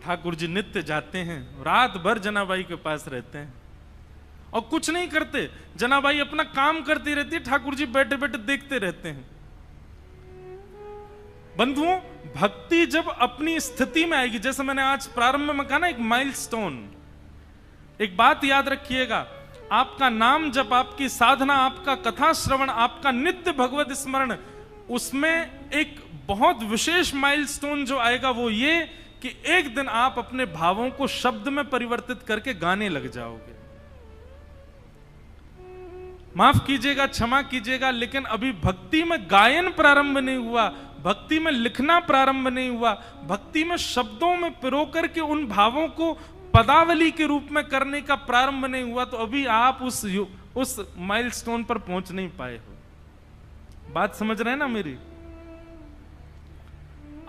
ठाकुर जी नित्य जाते हैं, रात भर जनाबाई के पास रहते हैं और कुछ नहीं करते। जनाबाई अपना काम करती रहती है, ठाकुर जी बैठे बैठे देखते रहते हैं। बंधुओं, भक्ति जब अपनी स्थिति में आएगी, जैसे मैंने आज प्रारंभ में कहा ना, एक माइलस्टोन, एक बात याद रखिएगा, आपका नाम जप, आपकी साधना, आपका कथा श्रवण, आपका नित्य भगवत स्मरण, उसमें एक बहुत विशेष माइलस्टोन जो आएगा वो ये कि एक दिन आप अपने भावों को शब्द में परिवर्तित करके गाने लग जाओगे। माफ कीजिएगा, क्षमा कीजिएगा, लेकिन अभी भक्ति में गायन प्रारंभ नहीं हुआ, भक्ति में लिखना प्रारंभ नहीं हुआ, भक्ति में शब्दों में पिरो करके उन भावों को पदावली के रूप में करने का प्रारंभ नहीं हुआ, तो अभी आप उस माइलस्टोन पर पहुंच नहीं पाए हो। बात समझ रहे हैं ना मेरी?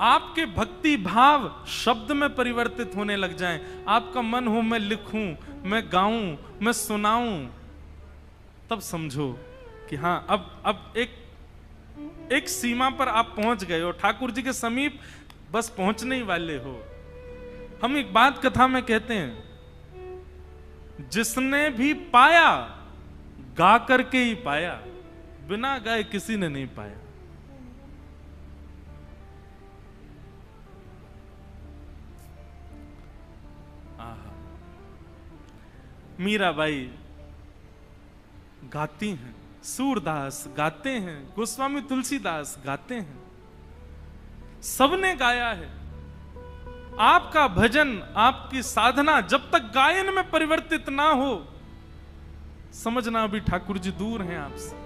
आपके भक्ति भाव शब्द में परिवर्तित होने लग जाएं, आपका मन हो मैं लिखूं, मैं गाऊं, मैं सुनाऊं, तब समझो कि हां अब एक सीमा पर आप पहुंच गए हो, ठाकुर जी के समीप बस पहुंचने ही वाले हो। हम एक बात कथा में कहते हैं, जिसने भी पाया गा करके ही पाया, बिना गाए किसी ने नहीं पाया। मीराबाई गाती हैं, सूरदास गाते हैं, गोस्वामी तुलसीदास गाते हैं, सबने गाया है। आपका भजन, आपकी साधना जब तक गायन में परिवर्तित ना हो, समझना अभी ठाकुर जी दूर हैं आपसे।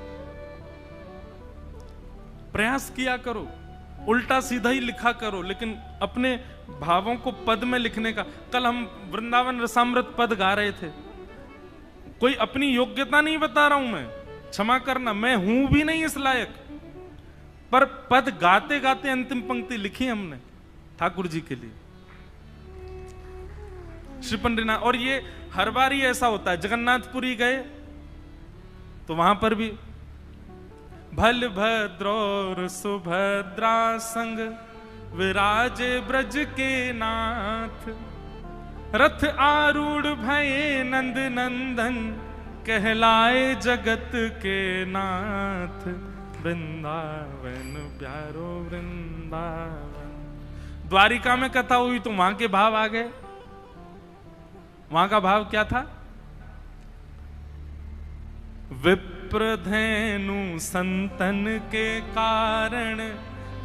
प्रयास किया करो, उल्टा सीधा ही लिखा करो, लेकिन अपने भावों को पद में लिखने का। कल हम वृंदावन रसामृत पद गा रहे थे, कोई अपनी योग्यता नहीं बता रहा हूं मैं, क्षमा करना, मैं हूं भी नहीं इस लायक, पर पद गाते गाते अंतिम पंक्ति लिखी हमने ठाकुर जी के लिए, श्री पंडिना। और ये हर बार ही ऐसा होता है। जगन्नाथपुरी गए तो वहां पर भी भल भद्र सुभद्रा संग विराजे ब्रज के नाथ, रथ आरूढ़ भये नंद नंदन, कहलाए जगत के नाथ, वृंदावन प्यारो वृंदावन। द्वारिका में कथा हुई तो वहां के भाव आ गए। वहां का भाव क्या था? विप्रधेनु संतन के कारण,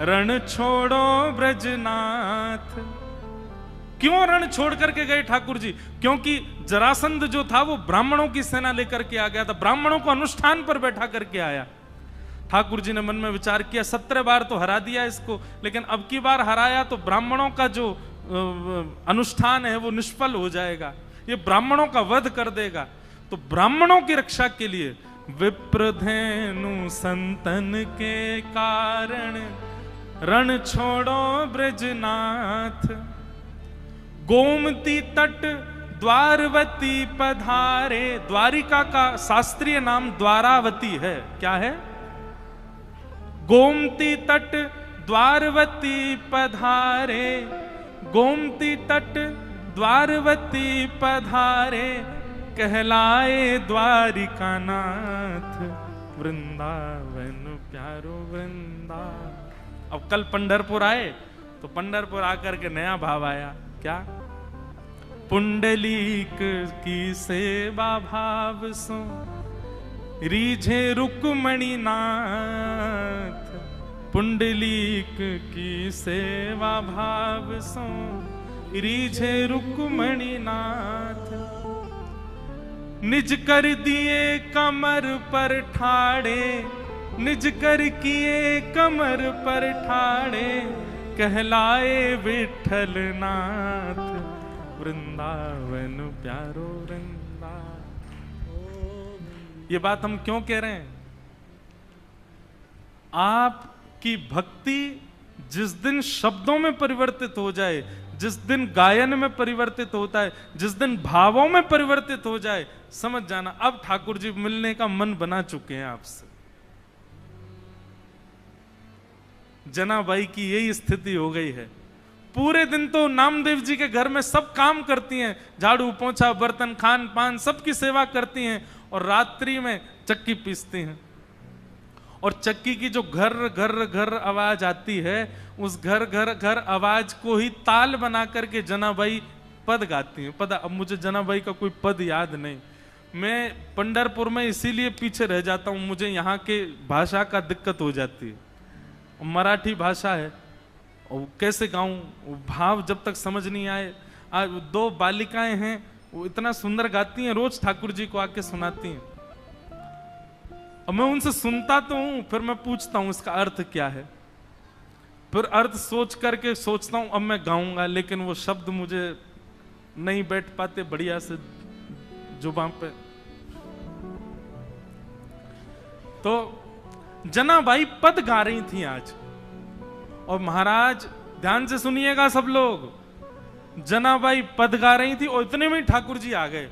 रण छोड़ो ब्रजनाथ। क्यों रण छोड़ करके गए ठाकुर जी? क्योंकि जरासंध जो था वो ब्राह्मणों की सेना लेकर के आ गया था, ब्राह्मणों को अनुष्ठान पर बैठा करके आया। ठाकुर जी ने मन में विचार किया, 17 बार तो हरा दिया इसको, लेकिन अब की बार हराया तो ब्राह्मणों का जो अनुष्ठान है वो निष्फल हो जाएगा, ये ब्राह्मणों का वध कर देगा। तो ब्राह्मणों की रक्षा के लिए विप्रधेनु संतन के कारण, रण छोड़ो ब्रजनाथ। गोमती तट द्वारवती पधारे, द्वारिका का शास्त्रीय नाम द्वारावती है। क्या है? गोमती तट द्वारवती पधारे, गोमती तट द्वारवती पधारे, कहलाए द्वारिका नाथ, वृंदावन प्यारो वृंदावन। अब कल पंढरपुर आए तो पंढरपुर आकर के नया भाव आया। क्या? पुंडलीक की सेवा भाव सो, रीझे रुक्मणी नाथ। पुंडलीक की सेवा भाव सो, रीझे रुक्मणी नाथ। निज कर दिए कमर पर ठाड़े, निज कर किए कमर पर ठाड़े, कहलाए विठल नाथ, वृंदावन प्यारो वृंदावन। ये बात हम क्यों कह रहे हैं? आपकी भक्ति जिस दिन शब्दों में परिवर्तित हो जाए, जिस दिन गायन में परिवर्तित होता है, जिस दिन भावों में परिवर्तित हो जाए, समझ जाना अब ठाकुर जी मिलने का मन बना चुके हैं आपसे। जनाबाई की यही स्थिति हो गई है। पूरे दिन तो नामदेव जी के घर में सब काम करती हैं, झाड़ू पोंछा बर्तन खान पान सबकी सेवा करती हैं, और रात्रि में चक्की पीसती हैं। और चक्की की जो घर घर घर आवाज आती है, उस घर घर घर आवाज को ही ताल बना करके जनाबाई पद गाती हैं। पद, अब मुझे जनाबाई का कोई पद याद नहीं, मैं पंढरपुर में इसीलिए पीछे रह जाता हूँ, मुझे यहाँ के भाषा का दिक्कत हो जाती है। मराठी भाषा है और कैसे गाऊं, भाव जब तक समझ नहीं आए। आज 2 बालिकाएं हैं, वो इतना सुंदर गाती हैं, रोज ठाकुर जी को आके सुनाती हैं। और मैं उनसे सुनता तो हूं, फिर मैं पूछता हूं इसका अर्थ क्या है, फिर अर्थ सोच करके सोचता हूं अब मैं गाऊंगा, लेकिन वो शब्द मुझे नहीं बैठ पाते बढ़िया से जुबान पे। तो जनाबाई पद गा रही थी आज, और महाराज ध्यान से सुनिएगा सब लोग, जनाबाई पद गा रही थी और इतने में ठाकुर जी आ गए।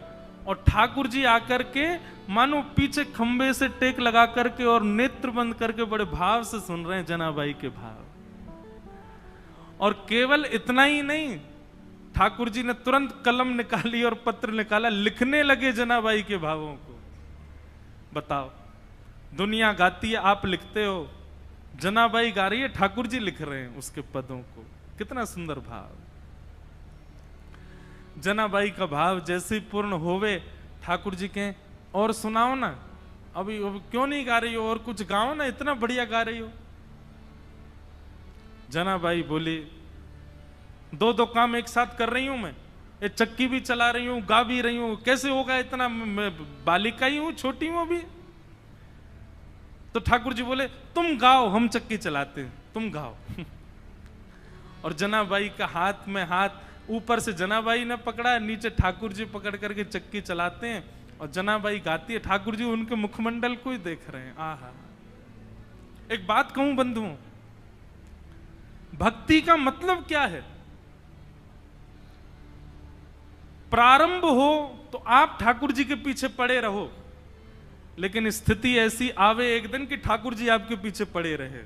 और ठाकुर जी आकर के मानो पीछे खंबे से टेक लगा करके और नेत्र बंद करके बड़े भाव से सुन रहे हैं जनाबाई के भाव। और केवल इतना ही नहीं, ठाकुर जी ने तुरंत कलम निकाली और पत्र निकाला, लिखने लगे जनाबाई के भावों को। बताओ, दुनिया गाती है, आप लिखते हो, जनाबाई गा रही है, ठाकुर जी लिख रहे हैं उसके पदों को। कितना सुंदर भाव। जनाबाई का भाव जैसे पूर्ण होवे, ठाकुर जी के और सुनाओ ना, अभी क्यों नहीं गा रही हो, और कुछ गाओ ना, इतना बढ़िया गा रही हो। जनाबाई बोली, 2 काम एक साथ कर रही हूं मैं, ये चक्की भी चला रही हूं, गा भी रही हूं, कैसे होगा इतना, मैं बालिका ही हूं, छोटी हूं अभी। तो ठाकुर जी बोले, तुम गाओ, हम चक्की चलाते हैं, तुम गाओ। और जनाबाई का हाथ में हाथ, ऊपर से जनाबाई ने पकड़ा, नीचे ठाकुर जी पकड़ करके चक्की चलाते हैं, और जनाबाई गाती है, ठाकुर जी उनके मुखमंडल को ही देख रहे हैं। आहा। एक बात कहूं बंधुओं, भक्ति का मतलब क्या है? प्रारंभ हो तो आप ठाकुर जी के पीछे पड़े रहो, लेकिन स्थिति ऐसी आवे एक दिन कि ठाकुर जी आपके पीछे पड़े रहे।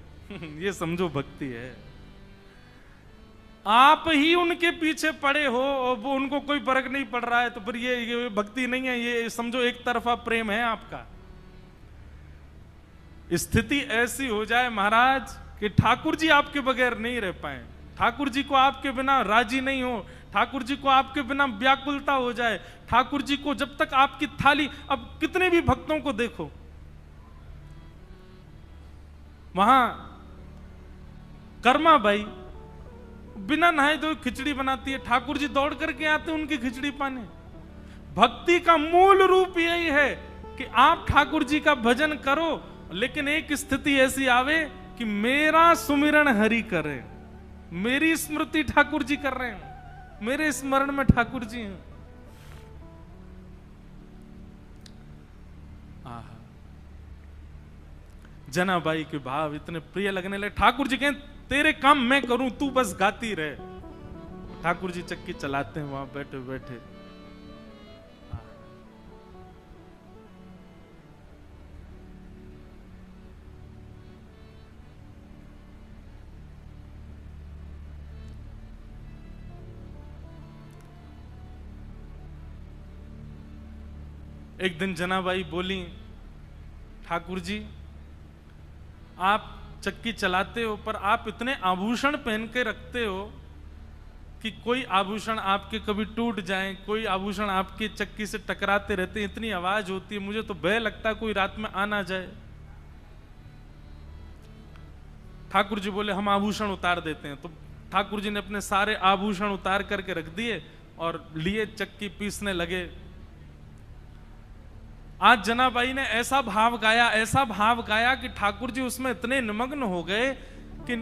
ये समझो भक्ति है। आप ही उनके पीछे पड़े हो और वो उनको कोई फर्क नहीं पड़ रहा है, तो फिर ये भक्ति नहीं है, ये समझो एक तरफा प्रेम है आपका। स्थिति ऐसी हो जाए महाराज कि ठाकुर जी आपके बगैर नहीं रह पाए, ठाकुर जी को आपके बिना राजी नहीं हो, ठाकुर जी को आपके बिना व्याकुलता हो जाए, ठाकुर जी को जब तक आपकी थाली, अब कितने भी भक्तों को देखो, वहां कर्मा बाई बिना नहाए धोए खिचड़ी बनाती है, ठाकुर जी दौड़ करके आते हैं उनकी खिचड़ी पाने। भक्ति का मूल रूप यही है कि आप ठाकुर जी का भजन करो, लेकिन एक स्थिति ऐसी आवे कि मेरा सुमिरन हरि करे, मेरी स्मृति ठाकुर जी कर रहे हैं, मेरे स्मरण में ठाकुर जी हैं। जनाबाई के भाव इतने प्रिय लगने लगे। ठाकुर जी कहें, तेरे काम मैं करूं, तू बस गाती रहे। ठाकुर जी चक्की चलाते हैं वहां बैठे बैठे। एक दिन जनाबाई बोली, ठाकुर जी आप चक्की चलाते हो, पर आप इतने आभूषण पहन के रखते हो कि कोई आभूषण आपके कभी टूट जाए, कोई आभूषण आपकी चक्की से टकराते रहते, इतनी आवाज होती है, मुझे तो भय लगता है कोई रात में आ ना जाए। ठाकुर जी बोले, हम आभूषण उतार देते हैं। तो ठाकुर जी ने अपने सारे आभूषण उतार करके रख दिए और लिए चक्की पीसने लगे। आज जनाबाई ने ऐसा भाव गाया, ऐसा भाव गाया कि ठाकुर जी उसमें इतने निमग्न हो गए कि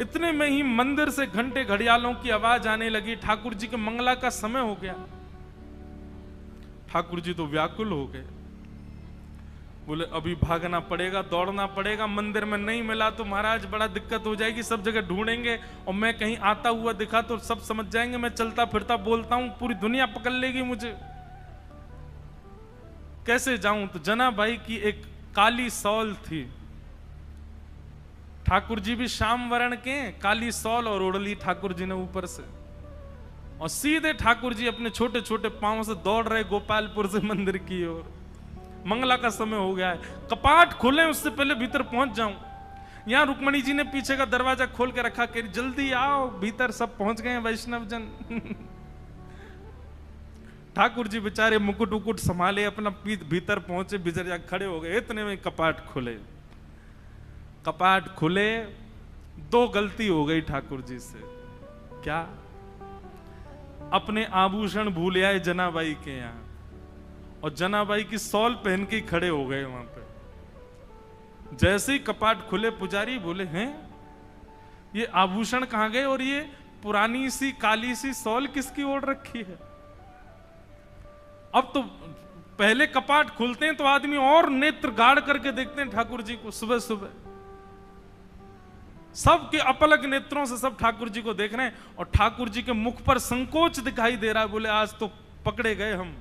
इतने में ही मंदिर से घंटे घड़ियालों की आवाज आने लगी। ठाकुर जी के मंगला का समय हो गया। ठाकुर जी तो व्याकुल हो गए बोले अभी भागना पड़ेगा, दौड़ना पड़ेगा, मंदिर में नहीं मिला तो महाराज बड़ा दिक्कत हो जाएगी, सब जगह ढूंढेंगे और मैं कहीं आता हुआ दिखा तो सब समझ जाएंगे मैं चलता फिरता बोलता हूं, पूरी दुनिया पकड़ लेगी मुझे, कैसे जाऊं। तो जनाबाई की एक काली सौल थी, ठाकुर जी भी श्याम वर्ण के, काली सौल और ओढ़ ली ठाकुर जी ने ऊपर से, और सीधे ठाकुर जी अपने छोटे छोटे पांव से दौड़ रहे गोपालपुर से मंदिर की ओर। मंगला का समय हो गया है, कपाट खोले उससे पहले भीतर पहुंच जाऊं। यहां रुक्मणी जी ने पीछे का दरवाजा खोल के रखा, कह जल्दी आओ भीतर, सब पहुंच गए वैष्णव जन। ठाकुर जी बेचारे मुकुट उकुट संभाले, अपना भीतर पहुंचे, भीतर जा खड़े हो गए, इतने में कपाट खुले। कपाट खुले, दो गलती हो गई ठाकुर जी से। क्या? अपने आभूषण भूल आए जनाबाई के यहां, और जनाबाई की सौल पहन के खड़े हो गए वहां पे। जैसे ही कपाट खुले, पुजारी बोले हैं ये आभूषण कहां गए, और ये पुरानी सी काली सी सौल किसकी ओढ़ रखी है। अब तो पहले कपाट खुलते हैं तो आदमी और नेत्र गाड़ करके देखते हैं ठाकुर जी को। सुबह सुबह सबके अपलक नेत्रों से सब ठाकुर जी को देख रहे हैं, और ठाकुर जी के मुख पर संकोच दिखाई दे रहा है। बोले आज तो पकड़े गए हम।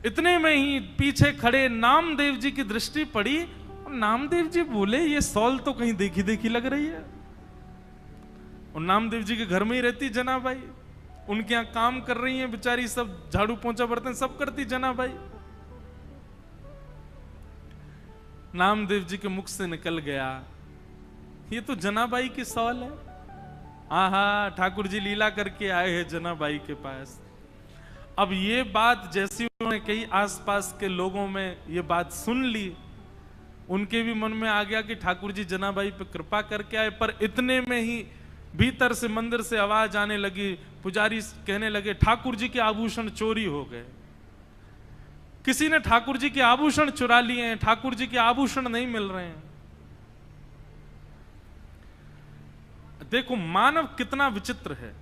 इतने में ही पीछे खड़े नामदेव जी की दृष्टि पड़ी, और नामदेव जी बोले ये सौल तो कहीं देखी देखी लग रही है। और नामदेव जी के घर में ही रहती जनाबाई, उनके यहां काम कर रही हैं बेचारी, सब झाड़ू पोंछा बर्तन सब करती जनाबाई। नामदेव जी के मुख से निकल गया, ये तो जनाबाई की सौल है। आहा, ठाकुर जी लीला करके आए हैं जनाबाई के पास। अब ये बात जैसी उन्होंने कई आसपास के लोगों में ये बात सुन ली, उनके भी मन में आ गया कि ठाकुर जी जनाबाई पे कृपा करके आए। पर इतने में ही भीतर से मंदिर से आवाज आने लगी, पुजारी कहने लगे ठाकुर जी के आभूषण चोरी हो गए, किसी ने ठाकुर जी के आभूषण चुरा लिए हैं, ठाकुर जी के आभूषण नहीं मिल रहे हैं। देखो मानव कितना विचित्र है।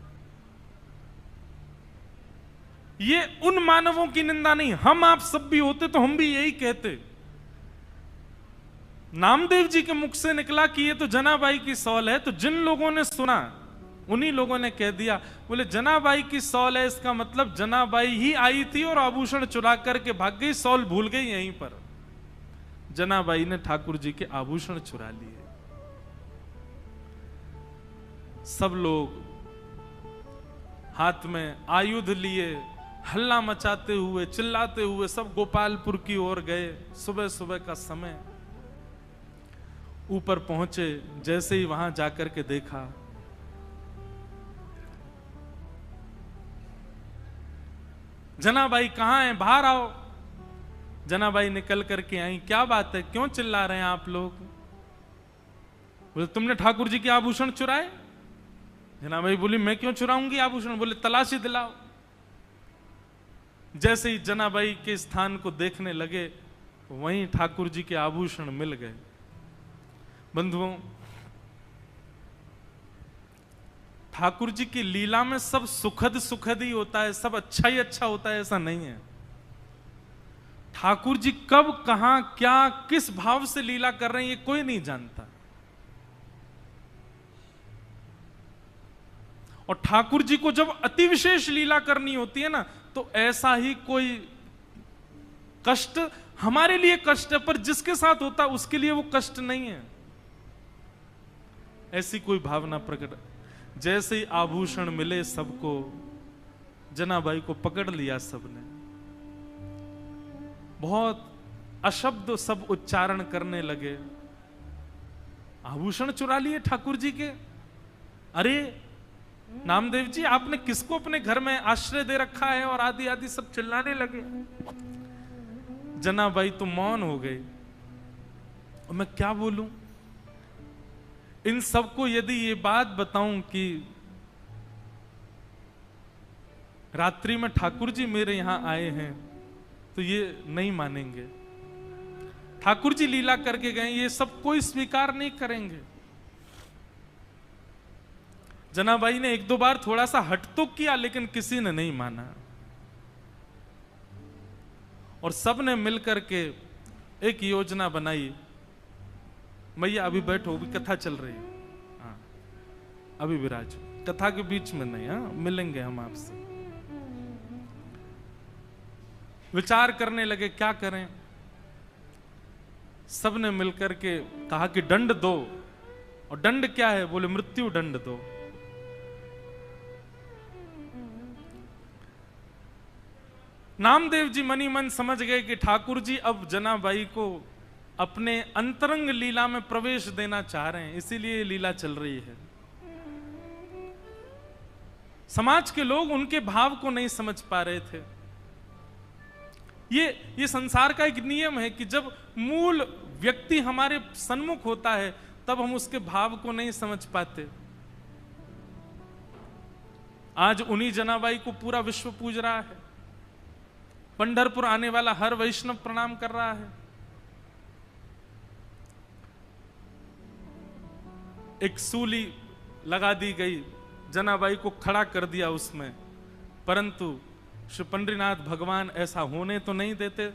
ये उन मानवों की निंदा नहीं, हम आप सब भी होते तो हम भी यही कहते। नामदेव जी के मुख से निकला कि ये तो जनाबाई की सौल है, तो जिन लोगों ने सुना उन्हीं लोगों ने कह दिया, बोले जनाबाई की सौल है, इसका मतलब जनाबाई ही आई थी और आभूषण चुरा करके भाग गई, सौल भूल गई यहीं पर। जनाबाई ने ठाकुर जी के आभूषण चुरा लिए। सब लोग हाथ में आयुध लिए, हल्ला मचाते हुए, चिल्लाते हुए सब गोपालपुर की ओर गए। सुबह सुबह का समय, ऊपर पहुंचे, जैसे ही वहां जाकर के देखा, जनाबाई कहां है, बाहर आओ। जनाबाई निकल करके आई, क्या बात है, क्यों चिल्ला रहे हैं आप लोग? बोले तुमने ठाकुर जी के आभूषण चुराए। जनाबाई बोली मैं क्यों चुराऊंगी आभूषण? बोले तलाशी दिलाओ। जैसे ही जनाबाई के स्थान को देखने लगे, वहीं ठाकुर जी के आभूषण मिल गए। बंधुओं, ठाकुर जी की लीला में सब सुखद सुखद ही होता है, सब अच्छा ही अच्छा होता है, ऐसा नहीं है। ठाकुर जी कब, कहां, क्या, किस भाव से लीला कर रहे हैं ये कोई नहीं जानता। और ठाकुर जी को जब अति विशेष लीला करनी होती है ना, तो ऐसा ही कोई कष्ट हमारे लिए कष्ट है, पर जिसके साथ होता उसके लिए वो कष्ट नहीं है, ऐसी कोई भावना प्रकट। जैसे ही आभूषण मिले सबको, जनाबाई को पकड़ लिया सबने, बहुत अशब्द सब उच्चारण करने लगे। आभूषण चुरा लिए ठाकुर जी के। अरे नामदेव जी, आपने किसको अपने घर में आश्रय दे रखा है? और आदि आदि सब चिल्लाने लगे। जनाबाई तो मौन हो गई, और मैं क्या बोलूं इन सबको। यदि ये बात बताऊं कि रात्रि में ठाकुर जी मेरे यहां आए हैं, तो ये नहीं मानेंगे। ठाकुर जी लीला करके गए, ये सब कोई स्वीकार नहीं करेंगे। जनाबाई ने एक दो बार थोड़ा सा हट तो किया, लेकिन किसी ने नहीं माना। और सब ने मिलकर के एक योजना बनाई, मैया अभी बैठो, अभी कथा चल रही है, हाँ अभी विराज, कथा के बीच में नहीं, हाँ मिलेंगे हम आपसे। विचार करने लगे क्या करें। सबने मिलकर के कहा कि दंड दो। और दंड क्या है? बोले मृत्यु दंड दो। नामदेव जी मनी मन समझ गए कि ठाकुर जी अब जनाबाई को अपने अंतरंग लीला में प्रवेश देना चाह रहे हैं, इसीलिए लीला चल रही है। समाज के लोग उनके भाव को नहीं समझ पा रहे थे। ये संसार का एक नियम है कि जब मूल व्यक्ति हमारे सन्मुख होता है तब हम उसके भाव को नहीं समझ पाते। आज उन्हीं जनाबाई को पूरा विश्व पूज रहा है। पंढरपुर आने वाला हर वैष्णव प्रणाम कर रहा है। एक सूली लगा दी गई, जनाबाई को खड़ा कर दिया उसमें, परंतु श्री पंडरीनाथ भगवान ऐसा होने तो नहीं देते।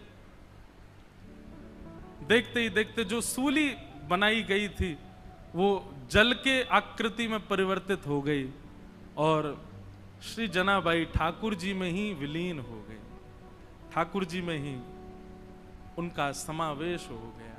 देखते ही देखते जो सूली बनाई गई थी वो जल के आकृति में परिवर्तित हो गई और श्री जनाबाई ठाकुर जी में ही विलीन हो गए। ठाकुर जी में ही उनका समावेश हो गया।